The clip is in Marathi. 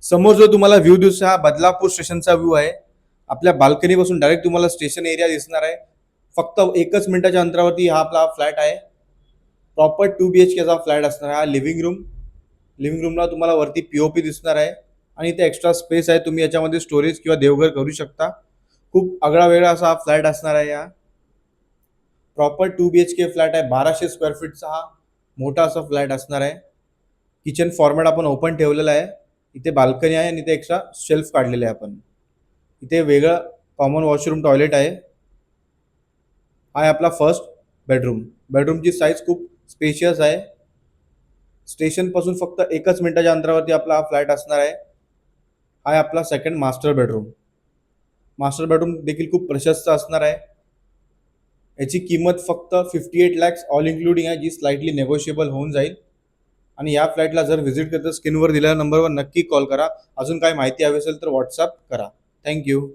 समोर जो तुम्हाला व्ह्यू दिसतो हा बदलापूर स्टेशनचा व्ह्यू आहे. आपल्या बाल्कनी पासून डायरेक्ट तुम्हाला स्टेशन एरिया दिसणार आहे. फक्त 1 मिनिटाच्या अंतरावरती हा आपला फ्लॅट आहे. प्रॉपर 2 BHKचा फ्लॅट असणार आहे. हा लिव्हिंग रूमला तुम्हाला वरती पीओपी दिसणार आहे आणि इथे एक्स्ट्रा स्पेस आहे. तुम्ही याच्यामध्ये स्टोरेज किंवा देवघर करू शकता. खूप आगळा वेगळा असा हा फ्लॅट असणार आहे. या प्रॉपर 2 BHK फ्लॅट आहे. 1200 स्क्वेअर फीटचा हा मोठा असा फ्लॅट असणार आहे. किचन फॉर्मॅट आपण ओपन ठेवलेला आहे. इथे बाल्कनी आहे आणि इथे एक्स्ट्रा शेल्फ काढलेले आहे आपण. इथे वेगळं कॉमन वॉशरूम टॉयलेट आहे. हा आहे आपला फर्स्ट बेडरूम. बेडरूमची साईज खूप स्पेशियस आहे. स्टेशन पासून फक्त 1 मिनिटाच्या अंतरावरती आपला हा फ्लॅट असणार आहे. हा आहे आपला second master bedroom. Master bedroom देखील खूप प्रशस्त असणार आहे. याची किंमत फक्त 58 लॅक्स ऑल इन्क्लुडिंग आहे, जी स्लाइटली नेगोशिएबल होऊन जाईल. आणि या फ्लॅटला जर व्हिजिट करता स्क्रीनवर दिलेल्या नंबरवर नक्की कॉल करा. अजून काय माहिती हवी असेल तर व्हॉट्सअप करा. थँक्यू.